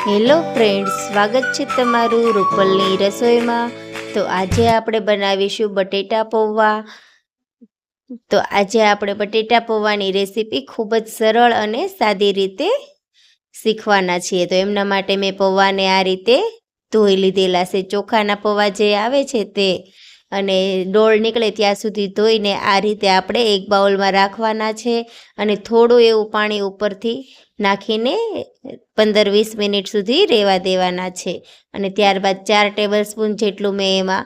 Hello friends, સ્વાગત છે તમારું રૂપલની રસોઈમાં। તો આજે આપણે બનાવીશું બટેટા પૌવા। તો આજે આપણે બટેટા પૌવાની રેસીપી ખૂબ જ સરળ અને સાદી રીતે શીખવાના છીએ। તો એમના માટે મેં પૌવાને આ રીતે ધોઈ લીધેલા છે। ચોખાના પૌવા જે આવે છે તે, અને ડોળ નીકળે ત્યાં સુધી ધોઈને આ રીતે આપણે એક બાઉલમાં રાખવાના છે, અને થોડું એવું પાણી ઉપરથી નાખીને 15-20 મિનિટ સુધી રહેવા દેવાના છે। અને ત્યારબાદ 4 ટેબલસ્પૂન જેટલું મેં એમાં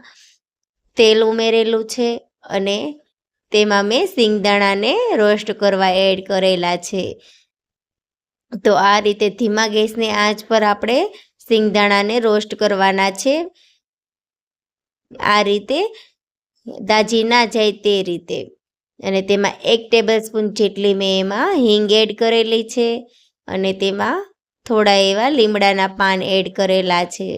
તેલ ઉમેરેલું છે, અને તેમાં મેં સિંગદાણાને રોસ્ટ કરવા એડ કરેલા છે। તો આ રીતે ધીમા ગેસની આંચ પર આપણે સિંગદાણાને રોસ્ટ કરવાના છે, આ રીતે દાજી ના જાય તે રીતે। અને તેમાં 1 ટેબલસ્પૂન જેટલી મેં એમાં હિંગ એડ કરેલી છે, અને તેમાં થોડા એવા લીમડાના પાન એડ કરેલા છે।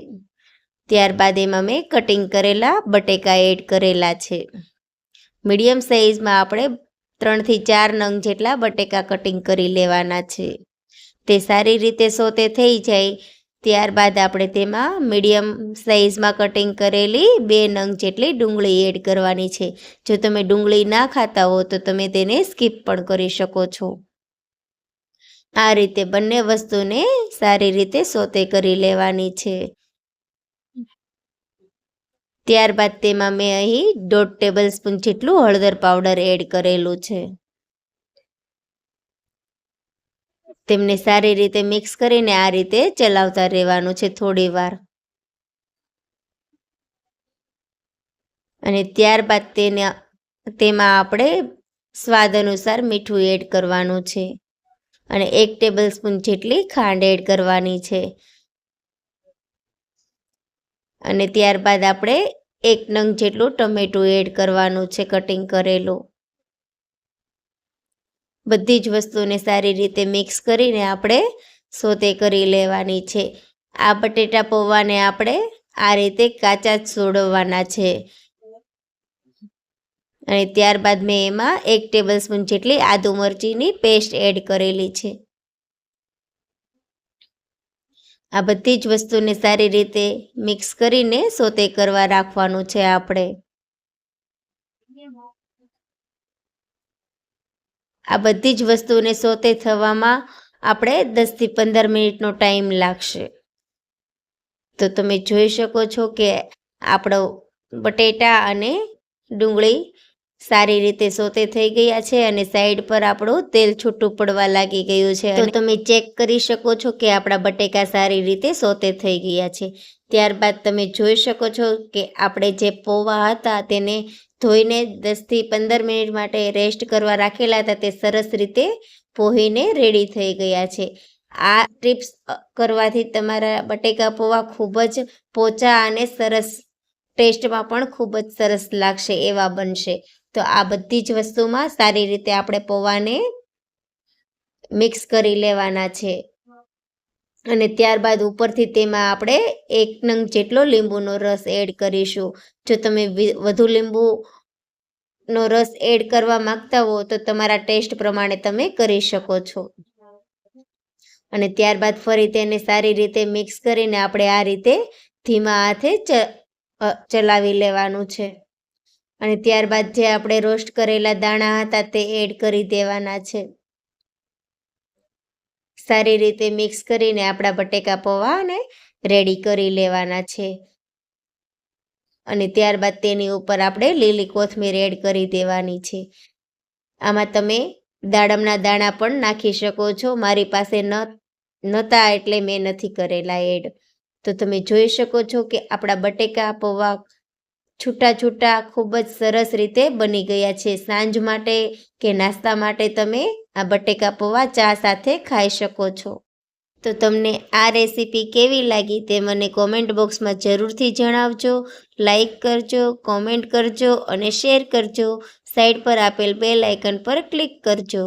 ત્યારબાદ એમાં મેં કટિંગ કરેલા બટેકા એડ કરેલા છે। મીડિયમ સાઇઝમાં આપણે 3 થી 4 નંગ જેટલા બટેકા કટિંગ કરી લેવાના છે। તે સારી રીતે સોતે થઈ જાય ત્યારબાદ આપણે તેમાં મીડિયમ સાઇઝમાં કટિંગ કરેલી 2 નંગ જેટલી ડુંગળી એડ કરવાની છે। જો તમે ડુંગળી ના ખાતા હો તો તમે તેને સ્કીપ પણ કરી શકો છો। આ રીતે બંને વસ્તુને સારી રીતે સોતે કરી લેવાની છે। ત્યારબાદ તેમાં મેં અહીં 1.5 ટેબલસ્પૂન જેટલું હળદર પાવડર એડ કરેલું છે। તેમને સારી રીતે મિક્સ કરીને આ રીતે ચલાવતા રહેવાનું છે થોડી વાર। અને ત્યારબાદ તેમાં આપણે સ્વાદ અનુસાર મીઠું એડ કરવાનું છે, અને 1 ટેબલસ્પૂન જેટલી ખાંડ એડ કરવાની છે। અને ત્યારબાદ આપણે 1 નંગ જેટલું ટમેટું એડ કરવાનું છે કટિંગ કરેલું। બધી જ વસ્તુને સારી રીતે મિક્સ કરીને આપણે સોતે કરી લેવાની છે। આ બટેટા પૌવાને આપણે આ રીતે કાચા જ સોડવાના છે। અને ત્યારબાદ મેં એમાં 1 ટેબલસ્પૂન જેટલી આદુ મરચીની પેસ્ટ એડ કરેલી છે। આ બધી જ વસ્તુને સારી રીતે મિક્સ કરીને સોતે કરવા રાખવાનું છે આપણે। આ બધી જ વસ્તુને સોતે થવામાં આપણે 10 થી 15 મિનિટનો ટાઈમ લાગશે। તો તમે જોઈ શકો છો કે આપણો બટેટા અને ડુંગળી સારી રીતે સોતે થઈ ગયા છે, અને સાઈડ પર આપણું તેલ છૂટું પડવા લાગી ગયું છે। તો તમે ચેક કરી શકો છો કે આપણા બટેકા સારી રીતે સોતે થઈ ગયા છે। ત્યારબાદ તમે જોઈ શકો છો કે આપણે જે પૌવા હતા તેને ધોઈને 10 થી 15 મિનિટ માટે રેસ્ટ કરવા રાખેલા હતા, તે સરસ રીતે પોહીને રેડી થઈ ગયા છે। આ ટિપ્સ કરવાથી તમારા બટેકા પૌવા ખૂબ જ પોચા અને સરસ, ટેસ્ટમાં પણ ખૂબ જ સરસ લાગશે એવા બનશે। તો આ બધી જ વસ્તુમાં સારી રીતે આપણે પૌવાને મિક્સ કરી લેવાના છે। અને ત્યારબાદ ઉપરથી તેમાં આપણે 1 નંગ જેટલો લીંબુનો રસ એડ કરીશું। જો તમે વધુ લીંબુનો રસ એડ કરવા માંગતા હો તો તમારા ટેસ્ટ પ્રમાણે તમે કરી શકો છો। અને ત્યારબાદ ફરી તેને સારી રીતે મિક્સ કરીને આપણે આ રીતે ધીમા હાથે ચલાવી લેવાનું છે। અને ત્યારબાદ જે આપણે રોસ્ટ કરેલા દાણા હતા તે એડ કરી દેવાના છે। સારી રીતે મિક્સ કરીને આપણા બટેકા પૌવાને રેડી કરી લેવાના છે। અને ત્યારબાદ તેની ઉપર આપણે લીલી કોથમીર એડ કરી દેવાની છે। આમાં તમે દાડમના દાણા પણ નાખી શકો છો, મારી પાસે નહોતા એટલે મેં નથી કરેલા એડ। તો તમે જોઈ શકો છો કે આપણા બટેકા પૌવા છૂટા છૂટા ખૂબ જ સરસ રીતે બની ગયા છે। સાંજ માટે કે નાસ્તા માટે તમે આ બટેકા પૌવા ચા સાથે ખાઈ શકો છો। તો તમને આ રેસીપી કેવી લાગી તે મને કોમેન્ટ બોક્સમાં જરૂરથી જણાવજો। લાઈક કરજો, કોમેન્ટ કરજો અને શેર કરજો। સાઈડ પર આપેલ બેલ આઇકન પર ક્લિક કરજો।